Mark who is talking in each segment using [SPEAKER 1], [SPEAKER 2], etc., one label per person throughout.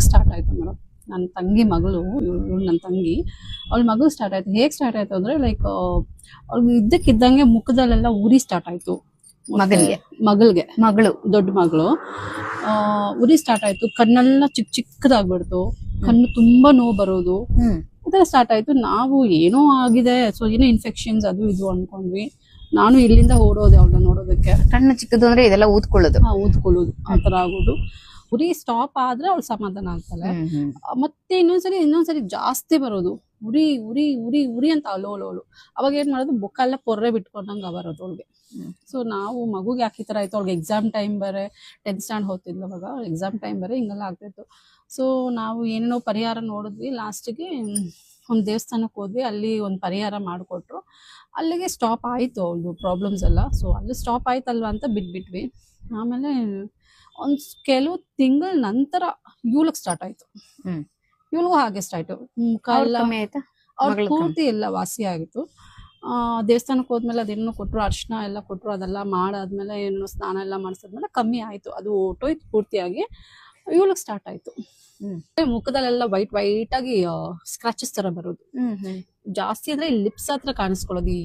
[SPEAKER 1] ಮಗುಗೆ ಸ್ಟಾರ್ಟ್ ಆಯ್ತು ಮೇಡಮ್. ನನ್ನ ತಂಗಿ ಮಗಳು, ಇವಳು ನನ್ನ ತಂಗಿ, ಅವಳ ಮಗು ಸ್ಟಾರ್ಟ್ ಆಯ್ತು. ಹೇಗೆ ಸ್ಟಾರ್ಟ್ ಆಯ್ತು ಅಂದ್ರೆ ಲೈಕ್ ಅವ್ಳಿಗೆ ಇದ್ದಕ್ಕಿದ್ದಂಗೆ ಮುಖದಲ್ಲೆಲ್ಲ ಉರಿ ಸ್ಟಾರ್ಟ್ ಆಯ್ತು. ಮಗಳಿಗೆ ದೊಡ್ಡ ಮಗಳು ಉರಿ ಸ್ಟಾರ್ಟ್ ಆಯ್ತು. ಕಣ್ಣೆಲ್ಲ ಚಿಕ್ಕದಾಗ್ಬಿಡ್ತು, ಕಣ್ಣು ತುಂಬಾ ನೋವು ಬರೋದು, ಇದೆಲ್ಲ ಸ್ಟಾರ್ಟ್ ಆಯ್ತು. ನಾವು ಏನೋ ಆಗಿದೆ, ಸೊ ಏನೋ ಇನ್ಫೆಕ್ಷನ್ಸ್ ಅದು ಇದು ಅನ್ಕೊಂಡ್ವಿ. ನಾನು ಇಲ್ಲಿಂದ ಓಡೋದೆ ಅವಳನ್ನ ನೋಡೋದಕ್ಕೆ.
[SPEAKER 2] ಕಣ್ಣು ಚಿಕ್ಕದು ಅಂದ್ರೆ ಇದೆಲ್ಲ ಊದ್ಕೊಳ್ಳೋದು
[SPEAKER 1] ಆತರ ಆಗೋದು. ಉರಿ ಸ್ಟಾಪ್ ಆದ್ರೆ ಅವ್ಳು ಸಮಾಧಾನ ಆಗ್ತಾಳೆ. ಮತ್ತೆ ಇನ್ನೊಂದ್ಸರಿ ಜಾಸ್ತಿ ಬರೋದು, ಉರಿ ಉರಿ ಉರಿ ಉರಿ ಅಂತ ಅಲೋಳು. ಅವಾಗ ಏನ್ ಮಾಡೋದು, ಬುಕ್ಕ ಎಲ್ಲ ಪೊರ್ರೆ ಬಿಟ್ಕೊಂಡಂಗ ಬರೋದು ಅವಳಿಗೆ. ಸೊ ನಾವು ಮಗುಗೆ ಯಾಕೆ ಈ ತರ ಆಯ್ತು, ಅವ್ಳಿಗೆ ಎಕ್ಸಾಮ್ ಟೈಮ್ ಬೇರೆ, 10th ಸ್ಟ್ಯಾಂಡ್ ಹೋಗ್ತಿದ್ಲು ಅವಾಗ, ಎಕ್ಸಾಮ್ ಟೈಮ್ ಬೇರೆ, ಹಿಂಗೆಲ್ಲ ಆಗ್ತಿತ್ತು. ಸೊ ನಾವು ಏನೇನೋ ಪರಿಹಾರ ನೋಡಿದ್ವಿ. ಲಾಸ್ಟಿಗೆ ಒಂದು ದೇವಸ್ಥಾನಕ್ಕೆ ಹೋದ್ವಿ, ಅಲ್ಲಿ ಒಂದು ಪರಿಹಾರ ಮಾಡಿಕೊಟ್ರು. ಅಲ್ಲಿಗೆ ಸ್ಟಾಪ್ ಆಯ್ತು ಅವ್ಳದು ಪ್ರಾಬ್ಲಮ್ಸ್ ಎಲ್ಲ. ಸೊ ಅಲ್ಲಿ ಸ್ಟಾಪ್ ಆಯ್ತಲ್ವಾ ಅಂತ ಬಿಟ್ಬಿಟ್ವಿ. ಆಮೇಲೆ ಒಂದು ಕೆಲವು ತಿಂಗಳ ನಂತರ ಇವಳಿಗೆ ಸ್ಟಾರ್ಟ್ ಆಯ್ತು. ಇವಳಿಗೂ ಹಾಗೆ ಸ್ಟಾರ್ಟ್ ಅವ್ರ ಪೂರ್ತಿ ಎಲ್ಲ ವಾಸಿ ಆಗಿತ್ತು. ದೇವಸ್ಥಾನಕ್ಕೆ ಹೋದ್ಮೇಲೆ ಅದೇನೋ ಕೊಟ್ರು, ಅರ್ಶಿನ ಎಲ್ಲ ಕೊಟ್ರು, ಅದೆಲ್ಲ ಮಾಡಾದ್ಮೇಲೆ ಏನೋ ಸ್ನಾನ ಎಲ್ಲ ಮಾಡಿಸಿದ್ಮೇಲೆ ಕಮ್ಮಿ ಆಯ್ತು. ಅದು ಹೊರ್ಟೋಯ್ತು ಪೂರ್ತಿಯಾಗಿ. ಇವಳಿಗೆ ಸ್ಟಾರ್ಟ್ ಆಯ್ತು. ಮುಖದಲ್ಲೆಲ್ಲ ವೈಟ್ ಆಗಿ ಸ್ಕ್ರಾಚಸ್ ತರ ಬರೋದು ಜಾಸ್ತಿ. ಅಂದ್ರೆ ಲಿಪ್ಸ್ ಹತ್ರ ಕಾಣಿಸ್ಕೊಳ್ಳೋದು, ಈ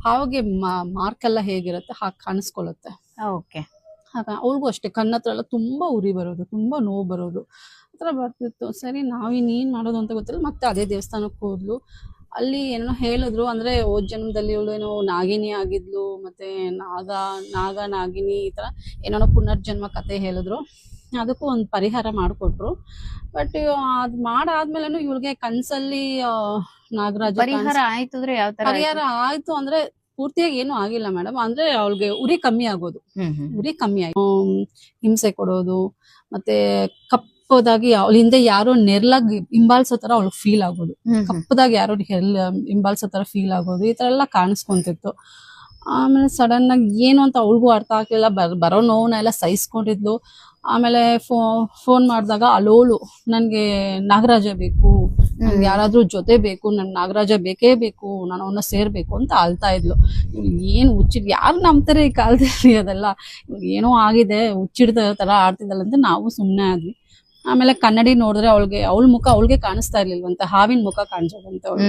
[SPEAKER 1] ಹಾಗೆ ಮಾರ್ಕ್ ಎಲ್ಲ ಹೇಗಿರುತ್ತೆ ಹಾಗೆ ಕಾಣಿಸ್ಕೊಳ್ಳುತ್ತೆ. ಅವ್ಳಿಗೂ ಅಷ್ಟೇ ಕಣ್ಣತ್ರ ಎಲ್ಲ ತುಂಬಾ ಉರಿ ಬರೋದು, ತುಂಬಾ ನೋವು ಬರೋದು, ಆತರ ಬರ್ತಿತ್ತು. ಸರಿ ನಾವ್ ಇನ್ನೇನ್ ಮಾಡೋದು ಅಂತ ಗೊತ್ತಿಲ್ಲ. ಮತ್ತೆ ಅದೇ ದೇವಸ್ಥಾನಕ್ಕೆ ಹೋದ್ಲು. ಅಲ್ಲಿ ಏನೋ ಹೇಳಿದ್ರು, ಅಂದ್ರೆ ಹೋದ್ ಜನ್ಮದಲ್ಲಿ ಇವಳು ಏನೋ ನಾಗಿನಿ ಆಗಿದ್ಲು, ಮತ್ತೆ ನಾಗಿನಿ ಈ ತರ ಏನೋ ಪುನರ್ಜನ್ಮ ಕತೆ ಹೇಳಿದ್ರು. ಅದಕ್ಕೂ ಒಂದು ಪರಿಹಾರ ಮಾಡಿಕೊಟ್ರು. ಬಟ್ ಅದ್ ಮಾಡಾದ್ಮೇಲೆ ಇವಳಿಗೆ ಕನ್ಸಲ್ಲಿ ನಾಗರಾಜ
[SPEAKER 2] ಪರಿಹಾರ ಆಯ್ತು ಅಂದ್ರೆ ಯಾವ ತರ
[SPEAKER 1] ಪರಿಹಾರ ಆಯ್ತು ಅಂದ್ರೆ ಪೂರ್ತಿಯಾಗಿ ಏನು ಆಗಿಲ್ಲ ಮೇಡಮ್. ಅಂದ್ರೆ ಅವಳಿಗೆ ಉರಿ ಕಮ್ಮಿ ಆಗೋದು, ಉರಿ ಕಮ್ಮಿ ಆಯ್ತು. ಹಿಂಸೆ ಕೊಡೋದು, ಮತ್ತೆ ಕಪ್ಪದಾಗಿ ಅವಳ ಹಿಂದೆ ಯಾರೋ ನೆರ್ಲಾಗಿ ಹಿಂಬಾಲ್ಸೋ ತರ ಅವಳಿಗೆ ಫೀಲ್ ಆಗೋದು, ಕಪ್ಪದಾಗಿ ಯಾರೋ ಹಿಂಬಾಲ್ಸೋ ತರ ಫೀಲ್ ಆಗೋದು, ಈ ತರ ಎಲ್ಲ ಕಾಣಿಸ್ಕೊಂತಿತ್ತು. ಆಮೇಲೆ ಸಡನ್ ಆಗಿ ಏನು ಅಂತ ಅವಳಿಗೂ ಅರ್ಥ ಆಗ್ಲಿಲ್ಲ. ಬರೋ ನೋವನ್ನ ಎಲ್ಲ ಸಹಿಸ್ಕೊಂಡಿದ್ಲು. ಆಮೇಲೆ ಫೋನ್ ಮಾಡಿದಾಗ ಅಲೋಳು, ನನ್ಗೆ ನಾಗರಾಜ ಬೇಕು, ನನ್ಗೆ ಯಾರಾದ್ರೂ ಜೊತೆ ಬೇಕು, ನನ್ ನಾಗರಾಜ ಬೇಕೇ ಬೇಕು, ನಾನು ಅವನ್ನ ಸೇರ್ಬೇಕು ಅಂತ ಅಳ್ತಾ ಇದ್ಲು. ಏನ್ ಹುಚ್ಚಿಡ್, ಯಾರು ನಂಬ್ತಾರೆ ಈ ಕಾಲದಲ್ಲಿ, ಅದೆಲ್ಲ ಏನೋ ಆಗಿದೆ, ಹುಚ್ಚಿಡ್ದ ತರ ಆಡ್ತಿದ್ದಲ್ಲ ಅಂತ ನಾವು ಸುಮ್ನೆ ಆದ್ವಿ. ಆಮೇಲೆ ಕನ್ನಡಿ ನೋಡಿದ್ರೆ ಅವಳ ಮುಖ ಅವಳಿಗೆ ಕಾಣಿಸ್ತಾ ಇರ್ಲಿಲ್ವಂತ, ಹಾವಿನ ಮುಖ ಕಾಣಿಸೋದಂತೆ ಅವಳು.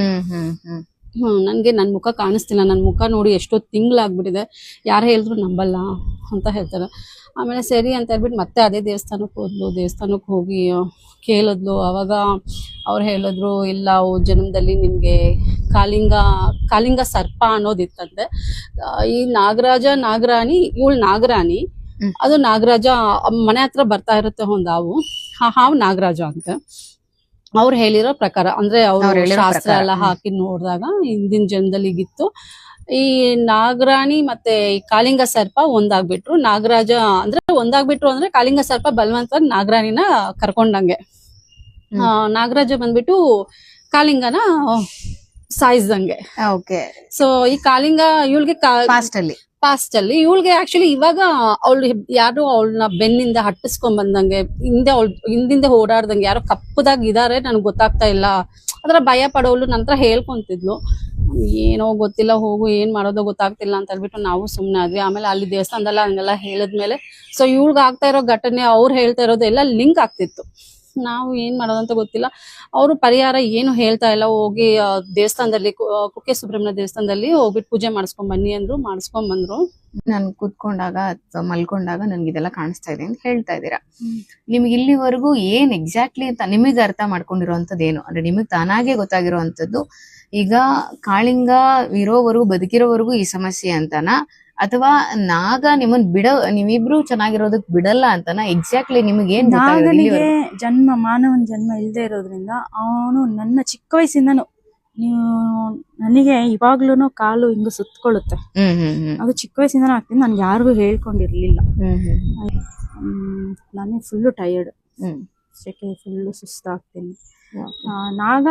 [SPEAKER 1] ನನ್ಗೆ ನನ್ ಮುಖ ಕಾಣಿಸ್ತಿಲ್ಲ, ನನ್ ಮುಖ ನೋಡಿ ಎಷ್ಟೋ ತಿಂಗ್ಳಾಗ್ಬಿಟ್ಟಿದೆ, ಯಾರು ಹೇಳಿದ್ರು ನಂಬಲ್ಲ ಅಂತ ಹೇಳ್ತಾರೆ. ಆಮೇಲೆ ಸರಿ ಅಂತ ಹೇಳ್ಬಿಟ್ಟು ಮತ್ತೆ ಅದೇ ದೇವಸ್ಥಾನಕ್ಕೆ ಹೋದ್ಲು. ದೇವಸ್ಥಾನಕ್ಕೆ ಹೋಗಿ ಕೇಳಿದ್ಲು. ಅವಾಗ ಅವ್ರು ಹೇಳಿದ್ರು, ಇಲ್ಲ ಜನ್ಮದಲ್ಲಿ ನಿನ್ಗೆ ಕಾಲಿಂಗ ಸರ್ಪ ಅನ್ನೋದಿತ್ತಂತೆ. ಈ ನಾಗರಾಣಿ ಇವಳು ನಾಗರಾಣಿ, ಅದು ನಾಗರಾಜ ಮನೆ ಹತ್ರ ಬರ್ತಾ ಇರುತ್ತೆ ಒಂದು ಹಾವು ನಾಗರಾಜ ಅಂತ ಅವ್ರು ಹೇಳಿರೋ ಪ್ರಕಾರ. ಅಂದ್ರೆ ಅವ್ರು ಶಾಸ್ತ್ರ ಎಲ್ಲ ಹಾಕಿ ನೋಡಿದಾಗ ಹಿಂದಿನ ಜನ್ಮದಲ್ಲಿ ಈಗಿತ್ತು. ಈ ನಾಗರಾಣಿ ಮತ್ತೆ ಈ ಕಾಳಿಂಗ ಸರ್ಪ ಒಂದಾಗ್ಬಿಟ್ರು. ನಾಗರಾಜ ಅಂದ್ರೆ ಒಂದಾಗ್ಬಿಟ್ರು ಅಂದ್ರೆ ಕಾಳಿಂಗ ಸರ್ಪ ಬಲವಂತವಾಗಿ ನಾಗರಾಣಿನ ಕರ್ಕೊಂಡಂಗೆ, ನಾಗರಾಜ ಬಂದ್ಬಿಟ್ಟು ಕಾಳಿಂಗನ ಸಾಯಿಸ್ದಂಗೆ. ಸೊ ಈ ಕಾಳಿಂಗ ಇವಳಿಗೆ ಪಾಸ್ಟ್ ಅಲ್ಲಿ ಇವಳಿಗೆ ಆಕ್ಚುಲಿ ಇವಾಗ ಅವಳು ಯಾರು ಅವಳನ್ನ ಬೆನ್ನಿಂದ ಹಟ್ಟಿಸ್ಕೊಂಡ್ ಬಂದಂಗೆ, ಹಿಂದಿಂದ ಓಡಾಡ್ದಂಗೆ ಯಾರೋ ಕಪ್ಪದಾಗ ಇದಾರೆ, ನನ್ಗೆ ಗೊತ್ತಾಗ್ತಾ ಇಲ್ಲ, ಅದ್ರ ಭಯ ಪಡೋಳು. ನಂತರ ಹೇಳ್ಕೊಂತಿದ್ಲು, ಏನೋ ಗೊತ್ತಿಲ್ಲ, ಹೋಗು, ಏನ್ ಮಾಡೋದೋ ಗೊತ್ತಾಗ್ತಿಲ್ಲ ಅಂತ ಹೇಳ್ಬಿಟ್ಟು ನಾವು ಸುಮ್ನೆ ಆದ್ವಿ. ಆಮೇಲೆ ಅಲ್ಲಿ ದೇವಸ್ಥಾನದಲ್ಲ ಹಂಗೆಲ್ಲ ಹೇಳಿದ್ಮೇಲೆ ಸೊ ಇವ್ಳಿಗೆ ಆಗ್ತಾ ಇರೋ ಘಟನೆ ಅವ್ರು ಹೇಳ್ತಾ ಇರೋದು ಎಲ್ಲ ಲಿಂಕ್ ಆಗ್ತಿತ್ತು. ನಾವು ಏನ್ ಮಾಡೋದಂತ ಗೊತ್ತಿಲ್ಲ. ಅವರು ಪರಿಹಾರ ಏನು ಹೇಳ್ತಾ ಇಲ್ಲ. ಹೋಗಿ ದೇವಸ್ಥಾನದಲ್ಲಿ ಕುಕ್ಕೆ ಸುಬ್ರಹ್ಮಣ್ಯ ದೇವಸ್ಥಾನದಲ್ಲಿ ಹೋಗ್ಬಿಟ್ಟು ಪೂಜೆ ಮಾಡಿಸ್ಕೊಂಡ್ ಬನ್ನಿ ಅಂದ್ರು, ಮಾಡಿಸ್ಕೊಂಡ್ ಬಂದ್ರು.
[SPEAKER 2] ನಾನು ಕೂತ್ಕೊಂಡಾಗ ಅಥವಾ ಮಲ್ಕೊಂಡಾಗ ನನ್ಗೆ ಇದೆಲ್ಲ ಕಾಣಿಸ್ತಾ ಇದೆ ಅಂತ ಹೇಳ್ತಾ ಇದ್ದೀರಾ. ನಿಮ್ಗೆ ಇಲ್ಲಿವರೆಗೂ ಏನ್ ಎಕ್ಸಾಕ್ಟ್ಲಿ ಅಂತ ನಿಮಗೆ ಅರ್ಥ ಮಾಡ್ಕೊಂಡಿರೋಂಥದ್ದು ಏನು, ಅಂದ್ರೆ ನಿಮಗ್ ತಾನಾಗೆ ಗೊತ್ತಾಗಿರೋಂಥದ್ದು, ಈಗ ಕಾಳಿಂಗ ಇರೋವರೆಗೂ ಬದುಕಿರೋವರೆಗೂ ಈ ಸಮಸ್ಯೆ ಅಂತನಾ, ಅಥವಾ ನಾಗ ನಿಮ್ಮನ್ ನೀವಿಬ್ರು ಚೆನ್ನಾಗಿರೋದಕ್ ಬಿಡಲ್ಲ ಅಂತನಾ? ಎಕ್ಸಾಕ್ಟ್ಲಿ ನಿಮಗೆ ಏನ್
[SPEAKER 3] ನಾಗನಿಗೆ ಮಾನವನ ಜನ್ಮ ಇಲ್ಲದೆ ಇರೋದ್ರಿಂದ ಅವನು ನನ್ನ ಚಿಕ್ಕ ವಯಸ್ಸಿಂದನು ನನಗೆ ಇವಾಗ್ಲೂನು ಕಾಲು ಹಿಂಗ ಸುತ್ಕೊಳ್ಳುತ್ತೆ. ಅದು ಚಿಕ್ಕ ವಯಸ್ಸಿಂದನೂ ಆಗ್ತೀನಿ, ನನ್ಗೆ ಯಾರಿಗೂ ಹೇಳ್ಕೊಂಡಿರ್ಲಿಲ್ಲ. ನಾನು ಫುಲ್ಲು ಟಯರ್ಡ್, ಸೆಕೆ ಫುಲ್ಲು ಸುಸ್ತಾಗ್ತೀನಿ. ನಾಗ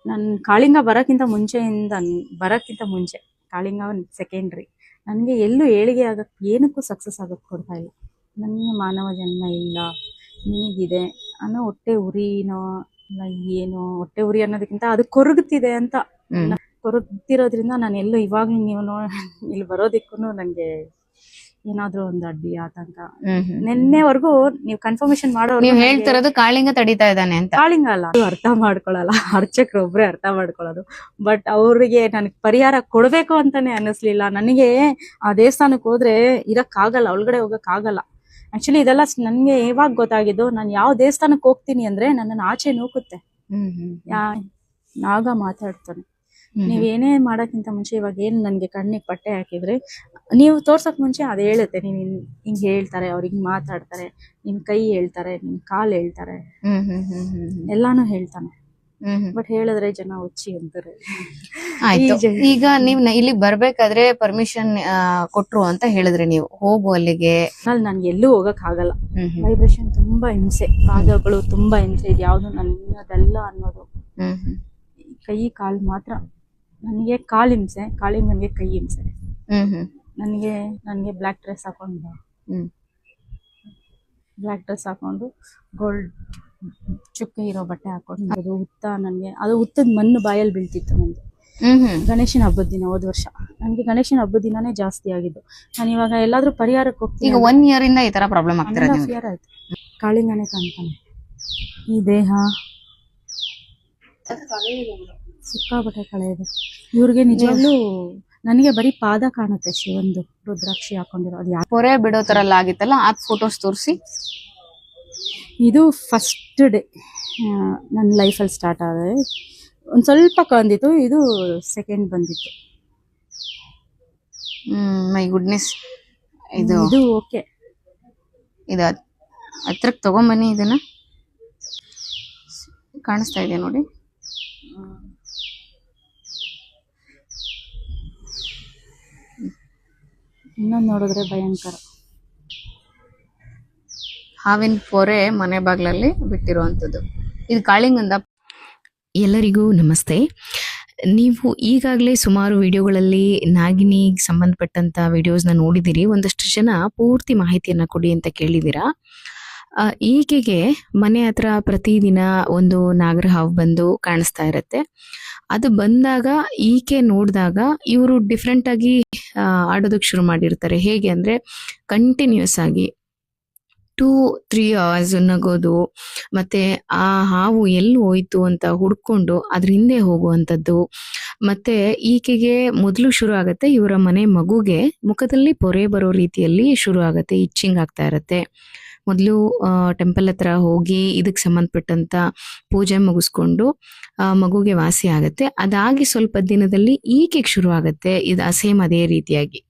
[SPEAKER 3] ನನ್ ಕಾಳಿಂಗ ಬರಕ್ಕಿಂತ ಮುಂಚೆ ಕಾಳಿಂಗ ಸೆಕೆಂಡ್ರಿ. ನನಗೆ ಎಲ್ಲೂ ಏಳಿಗೆ ಏನಕ್ಕೂ ಸಕ್ಸಸ್ ಆಗಕ್ಕೆ ಕೊಡ್ತಾ ಇಲ್ಲ. ನನಗೆ ಮಾನವ ಜನ್ಮ ಇಲ್ಲ, ನಿನಗಿದೆ ಅನ್ನೋ ಹೊಟ್ಟೆ ಉರಿನೋ ಇಲ್ಲ ಏನೋ, ಹೊಟ್ಟೆ ಉರಿ ಅನ್ನೋದಕ್ಕಿಂತ ಅದು ಕೊರಗುತ್ತಿದೆ ಅಂತ. ಕೊರಗ್ತಿರೋದ್ರಿಂದ ನಾನು ಎಲ್ಲೂ ಇವಾಗ ನೀವು ಇಲ್ಲಿ ಬರೋದಿಕ್ಕೂ ನನಗೆ ಏನಾದ್ರೂ ಒಂದು ಅಡ್ಡಿ ಆತಂಕ.
[SPEAKER 2] ಹ್ಮ್ ಹ್ಮ್.
[SPEAKER 3] ನಿನ್ನೆವರೆಗೂ ನೀವು ಕನ್ಫರ್ಮೇಶನ್ ಮಾಡೋ
[SPEAKER 2] ನೀವ್ ಹೇಳ್ತಿರೋದು ಕಾಳಿಂಗ ತಡಿತಾ ಇದ್ದಾನೆ ಅಂತ.
[SPEAKER 3] ಕಾಳಿಂಗ ಅಲ್ಲ, ಅದು ಅರ್ಥ ಮಾಡ್ಕೊಳಲ್ಲ, ಅರ್ಚಕ್ರು ಒಬ್ರೇ ಅರ್ಥ ಮಾಡ್ಕೊಳ್ಳೋದು. ಬಟ್ ಅವ್ರಿಗೆ ನನಗೆ ಪರಿಹಾರ ಕೊಡ್ಬೇಕು ಅಂತಾನೆ ಅನ್ನಿಸ್ಲಿಲ್ಲ. ನನಗೆ ಆ ದೇವಸ್ಥಾನಕ್ಕೆ ಹೋದ್ರೆ ಇರಕ್ಕಾಗಲ್ಲ, ಒಳಗಡೆ ಹೋಗಕ್ ಆಗಲ್ಲ. ಆಕ್ಚುಲಿ ಇದೆಲ್ಲ ನನ್ಗೆ ಯಾವಾಗ ಗೊತ್ತಾಗಿದ್ದು, ನಾನು ಯಾವ ದೇವಸ್ಥಾನಕ್ಕೆ ಹೋಗ್ತೀನಿ ಅಂದ್ರೆ ನನ್ನನ್ನು ಆಚೆ ನೂಕುತ್ತೆ.
[SPEAKER 2] ಹ್ಮ್ ಹ್ಮ್
[SPEAKER 3] ನಾಗ ಮಾತಾಡ್ತಾನೆ, ನೀವೇನೇ ಮಾಡಕ್ಕಿಂತ ಮುಂಚೆ ಇವಾಗ ಏನ್ ನನ್ಗೆ ಕಣ್ಣಿಗೆ ಪಟ್ಟೆ ಹಾಕಿದ್ರೆ ನೀವು ತೋರ್ಸಕ್ ಮುಂಚೆ ಅದ್ ಹೇಳುತ್ತೆ. ನೀವ್ ಹಿಂಗ್ ಹೇಳ್ತಾರೆ, ಅವ್ರು ಹಿಂಗ್ ಮಾತಾಡ್ತಾರೆ, ನಿನ್ ಕೈ ಹೇಳ್ತಾರೆ, ನಿನ್ ಕಾಲ್ ಹೇಳ್ತಾರೆ,
[SPEAKER 2] ಹ್ಮ್ ಹ್ಮ್ ಹ್ಮ್ ಹ್ಮ್ ಹ್ಮ್
[SPEAKER 3] ಎಲ್ಲಾನು ಹೇಳ್ತಾನೆ.
[SPEAKER 2] ಹ್ಮ್ ಹ್ಮ್.
[SPEAKER 3] ಬಟ್ ಹೇಳಿದ್ರೆ ಜನ ಹುಚ್ಚಿ ಅಂತಾರೆ.
[SPEAKER 2] ಆಯ್ತು.
[SPEAKER 3] ಈ
[SPEAKER 2] ಈಗ ನೀವ್ ಇಲ್ಲಿ ಬರ್ಬೇಕಾದ್ರೆ ಪರ್ಮಿಷನ್ ಕೊಟ್ರು ಅಂತ ಹೇಳಿದ್ರಿ, ನೀವು ಹೋಗು ಅಲ್ಲಿಗೆ.
[SPEAKER 3] ನನ್ಗೆ ಎಲ್ಲೂ ಹೋಗಕ್ ಆಗಲ್ಲ.
[SPEAKER 2] ಹ್ಮ್ ಹ್ಮ್
[SPEAKER 3] ವೈಬ್ರೇಷನ್ ತುಂಬಾ ಹಿಂಸೆ, ಪಾದಗಳು ತುಂಬಾ ಹಿಂಸೆ. ಇದು ಯಾವ್ದು ನನ್ನದೆಲ್ಲ ಅನ್ನೋದು.
[SPEAKER 2] ಹ್ಮ್ ಹ್ಮ್
[SPEAKER 3] ಕೈ ಕಾಲ್ ಮಾತ್ರ ನನಗೆ ಕಾಲ್ ಹಿಂಸೆ, ಕಾಲಿಗೆ ನನಗೆ ಕೈ ಹಿಂಸೆ.
[SPEAKER 2] ಹ್ಮ್ ಹ್ಮ್
[SPEAKER 3] ನನಗೆ ಬ್ಲ್ಯಾಕ್ ಡ್ರೆಸ್ ಹಾಕೊಂಡು,
[SPEAKER 2] ಹ್ಮ್
[SPEAKER 3] ಬ್ಲ್ಯಾಕ್ ಡ್ರೆಸ್ ಹಾಕೊಂಡು ಗೋಲ್ಡ್ ಚುಕ್ಕೆ ಇರೋ ಬಟ್ಟೆ ಹಾಕೊಂಡು, ಅದು ಹುತ್ತ, ನನಗೆ ಅದು ಹುತ್ತದ ಮಣ್ಣು ಬಾಯಲ್ಲಿ ಬೀಳ್ತಿತ್ತು ನನಗೆ.
[SPEAKER 2] ಹ್ಮ್ ಹ್ಮ್.
[SPEAKER 3] ಗಣೇಶನ ಹಬ್ಬದ ದಿನ, ಹೋದ ವರ್ಷ ನನಗೆ ಗಣೇಶನ ಹಬ್ಬದ ದಿನಾನೇ ಜಾಸ್ತಿ ಆಗಿದ್ದು. ನಾನು ಇವಾಗ ಎಲ್ಲಾದ್ರೂ ಪರಿಹಾರಕ್ಕೆ ಹೋಗ್ತೀನಿ.
[SPEAKER 2] ಈಗ 1 year ಇಂದ ಈ ತರ ಪ್ರಾಬ್ಲಮ್ ಆಗ್ತಿರೋದು ನಿಮ್ಗೆ?
[SPEAKER 3] ಫಿಯರ್ ಆಯ್ತು. ಕಾಳಿಂಗನೇ ಕಾಣ್ತಾನೆ. ಈ ದೇಹ ಸಿಕ್ಕಾಪಟ್ಟೆ ಕಳೆ ಇದೆ ಇವ್ರಿಗೆ. ನಿಜವಾಗ್ಲೂ ನನಗೆ ಬರೀ ಪಾದ ಕಾಣುತ್ತೆ, ಶಿವಂದು ರುದ್ರಾಕ್ಷಿ ಹಾಕೊಂಡಿರೋ. ಅದು
[SPEAKER 2] ಪೊರೆ ಬಿಡೋ ತರ ಎಲ್ಲ ಆಗಿತ್ತಲ್ಲ, ಅದ್ ಫೋಟೋಸ್ ತೋರಿಸಿ.
[SPEAKER 3] ಇದು ಫಸ್ಟ್ ಡೇ ನನ್ನ ಲೈಫಲ್ಲಿ ಸ್ಟಾರ್ಟ್ ಆದ್ರೆ ಒಂದ್ ಸ್ವಲ್ಪ ಕಂದಿತ್ತು, ಇದು ಸೆಕೆಂಡ್ ಬಂದಿತ್ತು.
[SPEAKER 2] My goodness. ಇದು
[SPEAKER 3] ಓಕೆ.
[SPEAKER 2] ಇದು ಹತ್ರಕ್ಕೆ ತಗೊಂಬನ್ನಿ, ಇದನ್ನ ಕಾಣಿಸ್ತಾ ಇದೆ ನೋಡಿ.
[SPEAKER 3] ಇನ್ನೊಂದು ನೋಡಿದ್ರೆ ಭಯಂಕರ.
[SPEAKER 2] ಹಾವಿನ ಪೊರೆ ಮನೆ ಬಾಗ್ಲಲ್ಲಿ ಬಿಟ್ಟಿರುವಂತದ್ದು. ಇದು ಕಾಳಿಂಗಂದ.
[SPEAKER 4] ಎಲ್ಲರಿಗೂ ನಮಸ್ತೆ. ನೀವು ಈಗಾಗಲೇ ಸುಮಾರು ವಿಡಿಯೋಗಳಲ್ಲಿ ನಾಗಿನಿಗೆ ಸಂಬಂಧಪಟ್ಟಂತ ವಿಡಿಯೋಸ್ನ ನೋಡಿದಿರಿ. ಒಂದಷ್ಟು ಜನ ಪೂರ್ತಿ ಮಾಹಿತಿಯನ್ನ ಕೊಡಿ ಅಂತ ಕೇಳಿದ್ದೀರಾ. ಈಕೆಗೆ ಮನೆ ಹತ್ರ ಪ್ರತಿದಿನ ಒಂದು ನಾಗರ ಹಾವು ಬಂದು ಕಾಣಿಸ್ತಾ ಇರತ್ತೆ. ಅದು ಬಂದಾಗ ಈಕೆ ನೋಡಿದಾಗ ಇವರು ಡಿಫ್ರೆಂಟ್ ಆಗಿ ಆಡೋದಕ್ಕೆ ಶುರು ಮಾಡಿರ್ತಾರೆ. ಹೇಗೆ ಅಂದ್ರೆ ಕಂಟಿನ್ಯೂಸ್ ಆಗಿ 2-3 hours ನಗೋದು, ಮತ್ತೆ ಆ ಹಾವು ಎಲ್ಲಿ ಹೋಯ್ತು ಅಂತ ಹುಡ್ಕೊಂಡು ಅದ್ರ ಹಿಂದೆ ಹೋಗುವಂಥದ್ದು. ಮತ್ತೆ ಈಕೆಗೆ ಮೊದಲು ಶುರು ಆಗತ್ತೆ, ಇವರ ಮನೆ ಮಗುಗೆ ಮುಖದಲ್ಲಿ ಪೊರೆ ಬರೋ ರೀತಿಯಲ್ಲಿ ಶುರು ಆಗತ್ತೆ, ಇಚ್ಚಿಂಗ್ ಆಗ್ತಾ ಇರತ್ತೆ. ಮೊದಲು ಟೆಂಪಲ್ ಹತ್ರ ಹೋಗಿ ಇದಕ್ಕೆ ಸಂಬಂಧಪಟ್ಟಂತ ಪೂಜೆ ಮುಗಿಸ್ಕೊಂಡು ಮಗುಗೆ ವಾಸಿ ಆಗತ್ತೆ. ಅದಾಗಿ ಸ್ವಲ್ಪ ದಿನದಲ್ಲಿ ಈಕೆಗೆ ಶುರು ಆಗತ್ತೆ ಇದು ಸೇಮ್ ಅದೇ ರೀತಿಯಾಗಿ.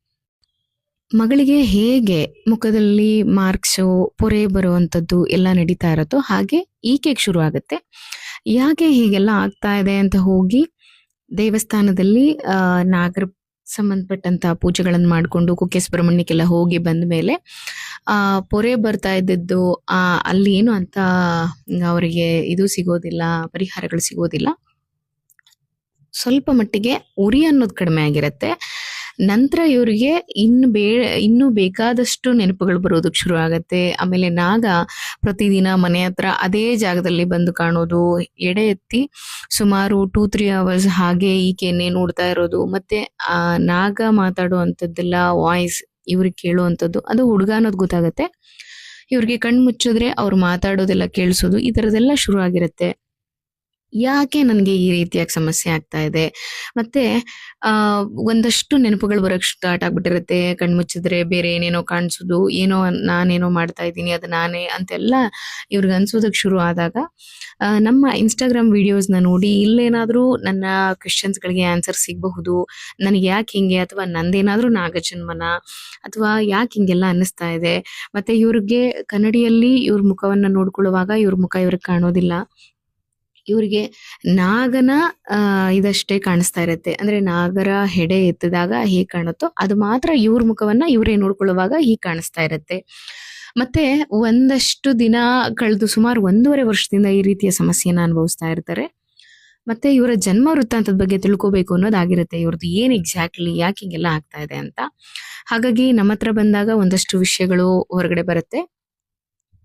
[SPEAKER 4] ಮಗಳಿಗೆ ಹೇಗೆ ಮುಖದಲ್ಲಿ ಮಾರ್ಕ್ಸು ಪೊರೆ ಬರುವಂಥದ್ದು ಎಲ್ಲ ನಡೀತಾ ಇರತ್ತೋ ಹಾಗೆ ಈಕೆಗೆ ಶುರು ಆಗತ್ತೆ. ಯಾಕೆ ಹೀಗೆಲ್ಲ ಆಗ್ತಾ ಇದೆ ಅಂತ ಹೋಗಿ ದೇವಸ್ಥಾನದಲ್ಲಿ ನಾಗರ ಸಂಬಂಧಪಟ್ಟಂತ ಪೂಜೆಗಳನ್ನು ಮಾಡಿಕೊಂಡು ಕುಕ್ಕೆ ಸುಬ್ರಹ್ಮಣ್ಯಕ್ಕೆಲ್ಲ ಹೋಗಿ ಬಂದ ಮೇಲೆ ಪೊರೆ ಬರ್ತಾ ಇದ್ದದ್ದು ಅಲ್ಲಿ ಏನು ಅಂತ ಅವರಿಗೆ ಇದು ಸಿಗೋದಿಲ್ಲ, ಪರಿಹಾರಗಳು ಸಿಗೋದಿಲ್ಲ. ಸ್ವಲ್ಪ ಮಟ್ಟಿಗೆ ಉರಿ ಅನ್ನೋದು ಕಡಿಮೆ ಆಗಿರತ್ತೆ. ನಂತರ ಇವರಿಗೆ ಇನ್ನೂ ಬೇಕಾದಷ್ಟು ನೆನಪುಗಳು ಬರೋದಕ್ಕೆ ಶುರು ಆಗತ್ತೆ. ಆಮೇಲೆ ನಾಗ ಪ್ರತಿದಿನ ಮನೆ ಹತ್ರ ಅದೇ ಜಾಗದಲ್ಲಿ ಬಂದು ಕಾಣೋದು, ಎಡೆ ಎತ್ತಿ ಸುಮಾರು 2-3 hours ಹಾಗೆ ಈಕೆನ್ನೇ ನೋಡ್ತಾ ಇರೋದು. ಮತ್ತೆ ಆ ನಾಗ ಮಾತಾಡುವಂಥದ್ದೆಲ್ಲ ವಾಯ್ಸ್ ಇವ್ರಿಗೆ ಕೇಳುವಂಥದ್ದು, ಅದು ಹುಡುಗ ಅನ್ನೋದು ಗೊತ್ತಾಗತ್ತೆ. ಇವ್ರಿಗೆ ಕಣ್ಣು ಮುಚ್ಚಿದ್ರೆ ಅವ್ರು ಮಾತಾಡೋದೆಲ್ಲ ಕೇಳಿಸೋದು, ಈ ಥರದ್ದೆಲ್ಲ ಶುರು ಆಗಿರುತ್ತೆ. ಯಾಕೆ ನನಗೆ ಈ ರೀತಿಯಾಗಿ ಸಮಸ್ಯೆ ಆಗ್ತಾ ಇದೆ? ಮತ್ತೆ ಒಂದಷ್ಟು ನೆನಪುಗಳು ಬರೋಕ್ ಸ್ಟಾರ್ಟ್ ಆಗ್ಬಿಟ್ಟಿರುತ್ತೆ. ಕಣ್ಮುಚ್ಚಿದ್ರೆ ಬೇರೆ ಏನೇನೋ ಕಾಣಿಸೋದು, ಏನೋ ನಾನೇನೋ ಮಾಡ್ತಾ ಇದ್ದೀನಿ ಅದು ನಾನೇ ಅಂತೆಲ್ಲ ಇವ್ರಿಗೆ ಅನ್ಸೋದಕ್ಕೆ ಶುರು ಆದಾಗ ನಮ್ಮ ಇನ್ಸ್ಟಾಗ್ರಾಮ್ ವಿಡಿಯೋಸ್ನ ನೋಡಿ ಇಲ್ಲೇನಾದ್ರೂ ನನ್ನ ಕ್ವೆಶ್ಚನ್ಸ್ಗಳಿಗೆ ಆನ್ಸರ್ ಸಿಗಬಹುದು, ನನಗೆ ಯಾಕೆ ಹಿಂಗೆ, ಅಥವಾ ನಂದೇನಾದ್ರೂ ನಾಗಜನ್ಮನ, ಅಥವಾ ಯಾಕೆ ಹಿಂಗೆಲ್ಲ ಅನ್ನಿಸ್ತಾ ಇದೆ. ಮತ್ತೆ ಇವ್ರಿಗೆ ಕನ್ನಡಿಯಲ್ಲಿ ಇವ್ರ ಮುಖವನ್ನ ನೋಡ್ಕೊಳ್ಳುವಾಗ ಇವ್ರ ಮುಖ ಇವ್ರಿಗೆ ಕಾಣೋದಿಲ್ಲ. ಇವ್ರಿಗೆ ನಾಗನ ಇದಷ್ಟೇ ಕಾಣಿಸ್ತಾ ಇರತ್ತೆ. ಅಂದ್ರೆ ನಾಗರ ಹೆಡೆ ಎತ್ತಿದಾಗ ಹೇಗ್ ಕಾಣುತ್ತೋ ಅದು ಮಾತ್ರ ಇವ್ರ ಮುಖವನ್ನ ಇವರೇ ನೋಡ್ಕೊಳ್ಳುವಾಗ ಹೀಗೆ ಕಾಣಿಸ್ತಾ ಇರತ್ತೆ. ಮತ್ತೆ ಒಂದಷ್ಟು ದಿನ ಕಳೆದು ಸುಮಾರು 1.5 ವರ್ಷದಿಂದ ಈ ರೀತಿಯ ಸಮಸ್ಯೆನ ಅನುಭವಿಸ್ತಾ ಇರ್ತಾರೆ. ಮತ್ತೆ ಇವರ ಜನ್ಮ ವೃತ್ತಾಂತದ ಬಗ್ಗೆ ತಿಳ್ಕೊಬೇಕು ಅನ್ನೋದಾಗಿರುತ್ತೆ, ಇವ್ರದ್ದು ಏನ್ ಎಕ್ಸಾಕ್ಟ್ಲಿ ಯಾಕೆ ಹಿಂಗೆಲ್ಲ ಆಗ್ತಾ ಇದೆ ಅಂತ. ಹಾಗಾಗಿ ನಮ್ಮ ಹತ್ರ ಬಂದಾಗ ಒಂದಷ್ಟು ವಿಷಯಗಳು ಹೊರಗಡೆ ಬರುತ್ತೆ.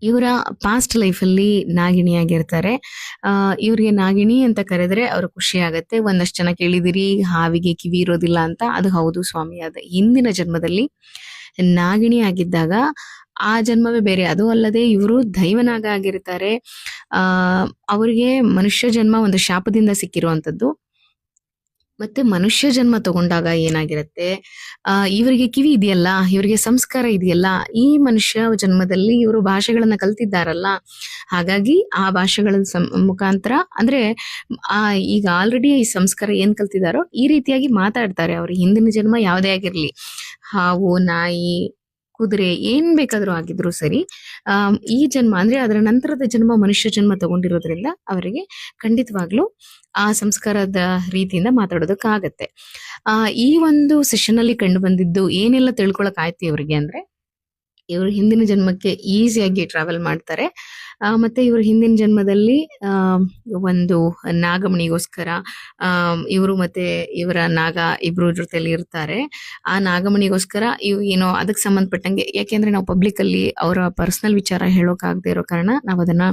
[SPEAKER 4] ಇವರ ಪಾಸ್ಟ್ ಲೈಫಲ್ಲಿ ನಾಗಿಣಿಯಾಗಿರ್ತಾರೆ. ಇವ್ರಿಗೆ ನಾಗಿಣಿ ಅಂತ ಕರೆದ್ರೆ ಅವ್ರ ಖುಷಿ ಆಗತ್ತೆ. ಒಂದಷ್ಟು ಜನ ಕೇಳಿದಿರಿ ಹಾವಿಗೆ ಕಿವಿ ಇರೋದಿಲ್ಲ ಅಂತ. ಅದು ಹೌದು ಸ್ವಾಮಿ, ಅದ ಹಿಂದಿನ ಜನ್ಮದಲ್ಲಿ ನಾಗಿಣಿ ಆಗಿದ್ದಾಗ ಆ ಜನ್ಮವೇ ಬೇರೆ. ಅದು ಅಲ್ಲದೆ ಇವರು ದೈವನಾಗ ಆಗಿರ್ತಾರೆ. ಅವರಿಗೆ ಮನುಷ್ಯ ಜನ್ಮ ಒಂದು ಶಾಪದಿಂದ ಸಿಕ್ಕಿರುವಂತದ್ದು. ಮತ್ತೆ ಮನುಷ್ಯ ಜನ್ಮ ತಗೊಂಡಾಗ ಏನಾಗಿರುತ್ತೆ, ಇವರಿಗೆ ಕಿವಿ ಇದೆಯಲ್ಲ, ಇವರಿಗೆ ಸಂಸ್ಕಾರ ಇದೆಯಲ್ಲ, ಈ ಮನುಷ್ಯ ಜನ್ಮದಲ್ಲಿ ಇವರು ಭಾಷೆಗಳನ್ನ ಕಲ್ತಿದ್ದಾರಲ್ಲ, ಹಾಗಾಗಿ ಆ ಭಾಷೆಗಳ ಮುಖಾಂತರ ಅಂದ್ರೆ ಈಗ ಆಲ್ರೆಡಿ ಈ ಸಂಸ್ಕಾರ ಏನ್ ಕಲ್ತಿದಾರೋ ಈ ರೀತಿಯಾಗಿ ಮಾತಾಡ್ತಾರೆ. ಅವ್ರ ಹಿಂದಿನ ಜನ್ಮ ಯಾವ್ದೇ ಆಗಿರ್ಲಿ, ಹಾವು, ನಾಯಿ, ಕುದುರೆ, ಏನ್ ಬೇಕಾದ್ರೂ ಆಗಿದ್ರು ಸರಿ, ಈ ಜನ್ಮ ಅಂದ್ರೆ ಅದರ ನಂತರದ ಜನ್ಮ ಮನುಷ್ಯ ಜನ್ಮ ತಗೊಂಡಿರೋದ್ರಿಂದ ಅವರಿಗೆ ಖಂಡಿತವಾಗ್ಲೂ ಆ ಸಂಸ್ಕಾರದ ರೀತಿಯಿಂದ ಮಾತಾಡೋದಕ್ಕಾಗತ್ತೆ. ಈ ಒಂದು ಸೆಷನ್ ಅಲ್ಲಿ ಕಂಡು ಬಂದಿದ್ದು ಏನೆಲ್ಲ ತಿಳ್ಕೊಳಕ್ ಆಯ್ತು ಇವ್ರಿಗೆ ಅಂದ್ರೆ, ಇವರು ಹಿಂದಿನ ಜನ್ಮಕ್ಕೆ ಈಸಿಯಾಗಿ ಟ್ರಾವೆಲ್ ಮಾಡ್ತಾರೆ. ಮತ್ತೆ ಇವ್ರ ಹಿಂದಿನ ಜನ್ಮದಲ್ಲಿ ಒಂದು ನಾಗಮಣಿಗೋಸ್ಕರ ಇವರು ಮತ್ತೆ ಇವರ ನಾಗ ಇಬ್ರು ಜೊತೆಲಿ ಇರ್ತಾರೆ. ಆ ನಾಗಮಣಿಗೋಸ್ಕರ ಏನೋ ಅದಕ್ಕೆ ಸಂಬಂಧಪಟ್ಟಂಗೆ, ಯಾಕೆಂದ್ರೆ ನಾವು ಪಬ್ಲಿಕ್ ಅಲ್ಲಿ ಅವರ ಪರ್ಸನಲ್ ವಿಚಾರ ಹೇಳೋಕ್ ಆಗದೆ ಇರೋ ಕಾರಣ ನಾವು ಅದನ್ನ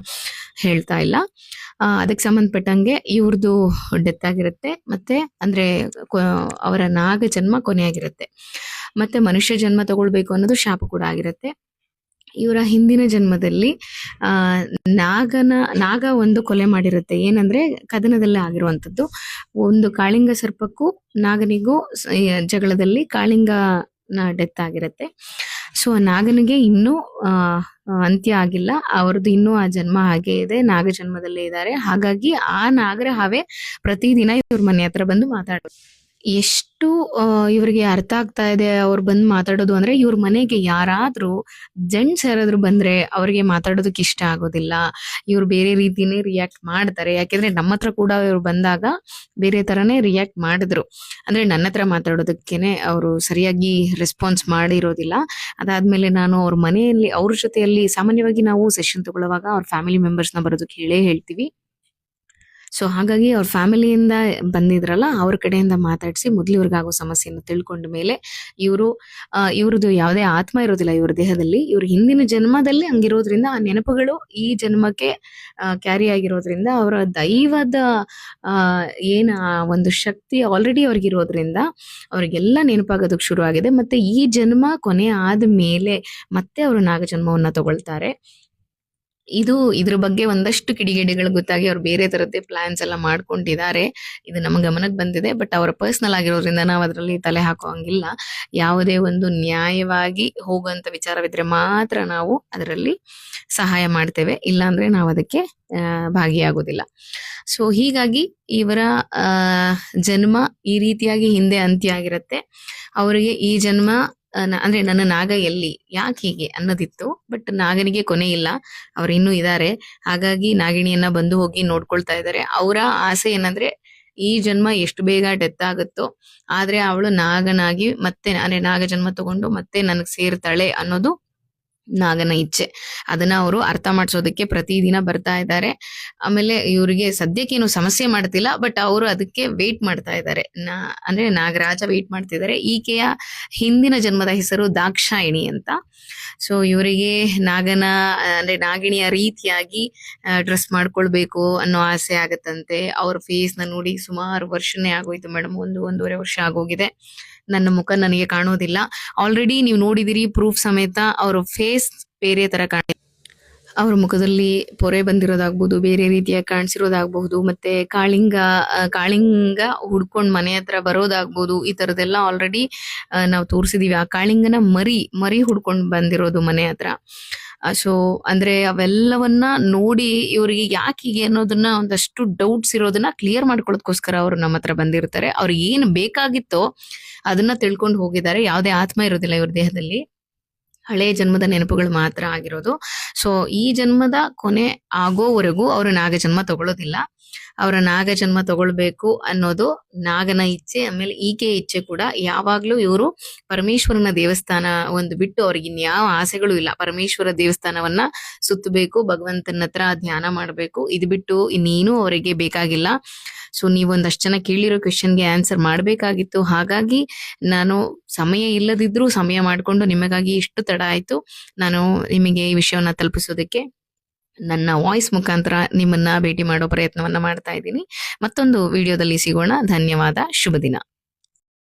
[SPEAKER 4] ಹೇಳ್ತಾ ಇಲ್ಲ. ಅದಕ್ಕೆ ಸಂಬಂಧಪಟ್ಟಂಗೆ ಇವ್ರದ್ದು ಡೆತ್ ಆಗಿರುತ್ತೆ. ಮತ್ತೆ ಅಂದ್ರೆ ಅವರ ನಾಗ ಜನ್ಮ ಕೊನೆಯಾಗಿರುತ್ತೆ. ಮತ್ತೆ ಮನುಷ್ಯ ಜನ್ಮ ತಗೊಳ್ಬೇಕು ಅನ್ನೋದು ಶಾಪ ಕೂಡ ಆಗಿರುತ್ತೆ. ಇವರ ಹಿಂದಿನ ಜನ್ಮದಲ್ಲಿ ನಾಗ ಒಂದು ಕೊಲೆ ಮಾಡಿರುತ್ತೆ. ಏನಂದ್ರೆ ಕದನದಲ್ಲೇ ಆಗಿರುವಂತದ್ದು. ಒಂದು ಕಾಳಿಂಗ ಸರ್ಪಕ್ಕೂ ನಾಗನಿಗೂ ಜಗಳದಲ್ಲಿ ಕಾಳಿಂಗನ ಡೆತ್ ಆಗಿರುತ್ತೆ. ಸೊ ನಾಗನಿಗೆ ಇನ್ನೂ ಅಂತ್ಯ ಆಗಿಲ್ಲ, ಅವ್ರದ್ದು ಇನ್ನೂ ಆ ಜನ್ಮ ಹಾಗೆ ಇದೆ, ನಾಗ ಜನ್ಮದಲ್ಲೇ ಇದ್ದಾರೆ. ಹಾಗಾಗಿ ಆ ನಾಗರ ಹಾವೇ ಪ್ರತಿದಿನ ಇವ್ರ ಮನೆ ಹತ್ರ ಬಂದು ಮಾತಾಡೋದು. ಎಷ್ಟು ಇವ್ರಿಗೆ ಅರ್ಥ ಆಗ್ತಾ ಇದೆ ಅವ್ರು ಬಂದ್ ಮಾತಾಡೋದು ಅಂದ್ರೆ, ಇವ್ರ ಮನೆಗೆ ಯಾರಾದ್ರೂ ಜೆಂಟ್ಸ್ ಯಾರಾದ್ರೂ ಬಂದ್ರೆ ಅವ್ರಿಗೆ ಮಾತಾಡೋದಕ್ಕೆ ಇಷ್ಟ ಆಗೋದಿಲ್ಲ. ಇವ್ರು ಬೇರೆ ರೀತಿನೇ ರಿಯಾಕ್ಟ್ ಮಾಡ್ತಾರೆ. ಯಾಕೆಂದ್ರೆ ನಮ್ಮ ಹತ್ರ ಕೂಡ ಇವ್ರು ಬಂದಾಗ ಬೇರೆ ತರಾನೇ ರಿಯಾಕ್ಟ್ ಮಾಡಿದ್ರು. ಅಂದ್ರೆ ನನ್ನ ಹತ್ರ ಮಾತಾಡೋದಕ್ಕೇನೆ ಅವರು ಸರಿಯಾಗಿ ರೆಸ್ಪಾನ್ಸ್ ಮಾಡಿರೋದಿಲ್ಲ. ಅದಾದ್ಮೇಲೆ ನಾನು ಅವ್ರ ಮನೆಯಲ್ಲಿ ಅವ್ರ ಜೊತೆಯಲ್ಲಿ ಸಾಮಾನ್ಯವಾಗಿ ನಾವು ಸೆಷನ್ ತಗೊಳ್ಳುವಾಗ ಅವ್ರ ಫ್ಯಾಮಿಲಿ ಮೆಂಬರ್ಸ್ನ ಬರೋದಕ್ಕೆ ಹೇಳ್ತೀವಿ. ಸೊ ಹಾಗಾಗಿ ಅವ್ರ ಫ್ಯಾಮಿಲಿಯಿಂದ ಬಂದಿದ್ರಲ್ಲ, ಅವ್ರ ಕಡೆಯಿಂದ ಮಾತಾಡಿಸಿ ಮೊದ್ಲು ಇವ್ರಿಗಾಗೋ ಸಮಸ್ಯೆಯನ್ನು ತಿಳ್ಕೊಂಡ ಮೇಲೆ ಇವ್ರದ್ದು ಯಾವುದೇ ಆತ್ಮ ಇರೋದಿಲ್ಲ ಇವ್ರ ದೇಹದಲ್ಲಿ. ಇವ್ರ ಹಿಂದಿನ ಜನ್ಮದಲ್ಲಿ ಹಂಗಿರೋದ್ರಿಂದ ಆ ನೆನಪುಗಳು ಈ ಜನ್ಮಕ್ಕೆ ಕ್ಯಾರಿ ಆಗಿರೋದ್ರಿಂದ ಅವರ ದೈವದ ಏನ ಒಂದು ಶಕ್ತಿ ಆಲ್ರೆಡಿ ಅವ್ರಿಗಿರೋದ್ರಿಂದ ಅವ್ರಿಗೆಲ್ಲ ನೆನಪಾಗೋದಕ್ಕೆ ಶುರು ಆಗಿದೆ. ಮತ್ತೆ ಈ ಜನ್ಮ ಕೊನೆ ಆದ್ಮೇಲೆ ಮತ್ತೆ ಅವರು ನಾಗ ಜನ್ಮವನ್ನ ತಗೊಳ್ತಾರೆ. ಇದ್ರ ಬಗ್ಗೆ ಒಂದಷ್ಟು ಕಿಡಿಗೇಡಿಗಳು ಗೊತ್ತಾಗಿ ಅವ್ರು ಬೇರೆ ತರದ್ದೇ ಪ್ಲಾನ್ಸ್ ಎಲ್ಲ ಮಾಡ್ಕೊಂಡಿದ್ದಾರೆ. ಇದು ನಮ್ಮ ಗಮನಕ್ಕೆ ಬಂದಿದೆ. ಬಟ್ ಅವರ ಪರ್ಸನಲ್ ಆಗಿರೋದ್ರಿಂದ ನಾವು ಅದರಲ್ಲಿ ತಲೆ ಹಾಕೋ ಹಂಗಿಲ್ಲ. ಯಾವುದೇ ಒಂದು ನ್ಯಾಯವಾಗಿ ಹೋಗುವಂತ ವಿಚಾರವಿದ್ರೆ ಮಾತ್ರ ನಾವು ಅದರಲ್ಲಿ ಸಹಾಯ ಮಾಡ್ತೇವೆ, ಇಲ್ಲಾಂದ್ರೆ ನಾವು ಅದಕ್ಕೆ ಭಾಗಿಯಾಗೋದಿಲ್ಲ. ಸೊ ಹೀಗಾಗಿ ಇವರ ಜನ್ಮ ಈ ರೀತಿಯಾಗಿ ಹಿಂದೆ ಅಂತ್ಯ ಆಗಿರತ್ತೆ. ಅವರಿಗೆ ಈ ಜನ್ಮ ಅಂದ್ರೆ ನನ್ನ ನಾಗ ಎಲ್ಲಿ, ಯಾಕೆ ಹೀಗೆ ಅನ್ನೋದಿತ್ತು. ಬಟ್ ನಾಗನಿಗೆ ಕೊನೆ ಇಲ್ಲ, ಅವ್ರು ಇನ್ನೂ ಇದ್ದಾರೆ. ಹಾಗಾಗಿ ನಾಗಿಣಿಯನ್ನ ಬಂದು ಹೋಗಿ ನೋಡ್ಕೊಳ್ತಾ ಇದ್ದಾರೆ. ಅವರ ಆಸೆ ಏನಂದ್ರೆ ಈ ಜನ್ಮ ಎಷ್ಟು ಬೇಗ ಡೆತ್ ಆಗುತ್ತೋ, ಆದ್ರೆ ಅವಳು ನಾಗನಾಗಿ ಮತ್ತೆ ಅಂದ್ರೆ ನಾಗ ಜನ್ಮ ತಗೊಂಡು ಮತ್ತೆ ನನಗ್ ಸೇರ್ತಾಳೆ ಅನ್ನೋದು ನಾಗನ ಇಚ್ಛೆ. ಅದನ್ನ ಅವರು ಅರ್ಥ ಮಾಡ್ಸೋದಕ್ಕೆ ಪ್ರತಿದಿನ ಬರ್ತಾ ಇದ್ದಾರೆ. ಆಮೇಲೆ ಇವರಿಗೆ ಸದ್ಯಕ್ಕೇನು ಸಮಸ್ಯೆ ಮಾಡ್ತಿಲ್ಲ, ಬಟ್ ಅವರು ಅದಕ್ಕೆ ವೇಟ್ ಮಾಡ್ತಾ ಇದ್ದಾರೆ. ಅಂದ್ರೆ ನಾಗರಾಜ ವೇಟ್ ಮಾಡ್ತಿದ್ದಾರೆ. ಈಕೆಯ ಹಿಂದಿನ ಜನ್ಮದ ಹೆಸರು ದಾಕ್ಷಾಯಿಣಿ ಅಂತ. ಸೊ ಇವರಿಗೆ ನಾಗನ ಅಂದ್ರೆ ನಾಗಿಣಿಯ ರೀತಿಯಾಗಿ ಡ್ರೆಸ್ ಮಾಡ್ಕೊಳ್ಬೇಕು ಅನ್ನೋ ಆಸೆ ಆಗತ್ತಂತೆ. ಅವ್ರ ಫೇಸ್ ನ ನೋಡಿ ಸುಮಾರು ವರ್ಷನೇ ಆಗೋಯ್ತು ಮೇಡಮ್, 1.5 ವರ್ಷ ಆಗೋಗಿದೆ. ನನ್ನ ಮುಖ ನನಗೆ ಕಾಣೋದಿಲ್ಲ. ಆಲ್ರೆಡಿ ನೀವು ನೋಡಿದಿರಿ ಪ್ರೂಫ್ ಸಮೇತ. ಅವ್ರ ಫೇಸ್ ಬೇರೆ ತರ ಅವ್ರ ಮುಖದಲ್ಲಿ ಪೊರೆ ಬಂದಿರೋದಾಗ್ಬಹುದು, ಬೇರೆ ರೀತಿಯ ಕಾಣಿಸಿರೋದಾಗಬಹುದು, ಮತ್ತೆ ಕಾಳಿಂಗ ಹುಡ್ಕೊಂಡ್ ಮನೆ ಹತ್ರ ಬರೋದಾಗ್ಬಹುದು. ಈ ತರದೆಲ್ಲ ಆಲ್ರೆಡಿ ನಾವು ತೋರಿಸಿದೀವಿ. ಆ ಕಾಳಿಂಗನ ಮರಿ ಹುಡ್ಕೊಂಡ್ ಬಂದಿರೋದು ಮನೆ ಹತ್ರ. ಸೊ ಅಂದ್ರೆ ಅವೆಲ್ಲವನ್ನ ನೋಡಿ ಇವ್ರಿಗೆ ಯಾಕೆ ಹೀಗೆ ಅನ್ನೋದನ್ನ ಒಂದಷ್ಟು ಡೌಟ್ಸ್ ಇರೋದನ್ನ ಕ್ಲಿಯರ್ ಮಾಡ್ಕೊಳ್ಳೋದಕ್ಕೋಸ್ಕರ ಅವ್ರು ನಮ್ಮ ಹತ್ರ ಬಂದಿರ್ತಾರೆ. ಅವ್ರಿಗೆ ಏನ್ ಬೇಕಾಗಿತ್ತೋ ಅದನ್ನ ತಿಳ್ಕೊಂಡು ಹೋಗಿದ್ದಾರೆ. ಯಾವುದೇ ಆತ್ಮ ಇರೋದಿಲ್ಲ ಇವ್ರ ದೇಹದಲ್ಲಿ, ಹಳೆ ಜನ್ಮದ ನೆನಪುಗಳು ಮಾತ್ರ ಆಗಿರೋದು. ಸೊ ಈ ಜನ್ಮದ ಕೊನೆ ಆಗೋವರೆಗೂ ಅವರು ನಾಗ ಜನ್ಮ ತಗೊಳ್ಳೋದಿಲ್ಲ. ಅವರ ನಾಗ ಜನ್ಮ ತಗೊಳ್ಬೇಕು ಅನ್ನೋದು ನಾಗನ ಇಚ್ಛೆ. ಆಮೇಲೆ ಈಕೆ ಇಚ್ಛೆ ಕೂಡ. ಯಾವಾಗ್ಲೂ ಇವರು ಪರಮೇಶ್ವರನ ದೇವಸ್ಥಾನ ಒಂದು ಬಿಟ್ಟು ಅವ್ರಿಗೆ ಇನ್ಯಾವ ಆಸೆಗಳು ಇಲ್ಲ. ಪರಮೇಶ್ವರ ದೇವಸ್ಥಾನವನ್ನ ಸುತ್ತಬೇಕು, ಭಗವಂತನ ಹತ್ರ ಧ್ಯಾನ ಮಾಡ್ಬೇಕು. ಇದು ಬಿಟ್ಟು ಇನ್ನೇನು ಅವರಿಗೆ ಬೇಕಾಗಿಲ್ಲ. ಸೊ ನೀವೊಂದಷ್ಟು ಜನ ಕೇಳಿರೋ ಕ್ವೆಶನ್ಗೆ ಆನ್ಸರ್ ಮಾಡ್ಬೇಕಾಗಿತ್ತು. ಹಾಗಾಗಿ ನಾನು ಸಮಯ ಇಲ್ಲದಿದ್ರೂ ಸಮಯ ಮಾಡ್ಕೊಂಡು ನಿಮಗಾಗಿ ಇಷ್ಟು ತಡ ಆಯ್ತು ನಾನು ನಿಮಗೆ ಈ ವಿಷಯವನ್ನ ತಲುಪಿಸೋದಕ್ಕೆ. ನನ್ನ ವಾಯ್ಸ್ ಮುಖಾಂತರ ನಿಮ್ಮನ್ನ ಭೇಟಿ ಮಾಡೋ ಪ್ರಯತ್ನವನ್ನ ಮಾಡ್ತಾ ಇದ್ದೀನಿ. ಮತ್ತೊಂದು ವಿಡಿಯೋದಲ್ಲಿ ಸಿಗೋಣ. ಧನ್ಯವಾದ. ಶುಭ ದಿನ.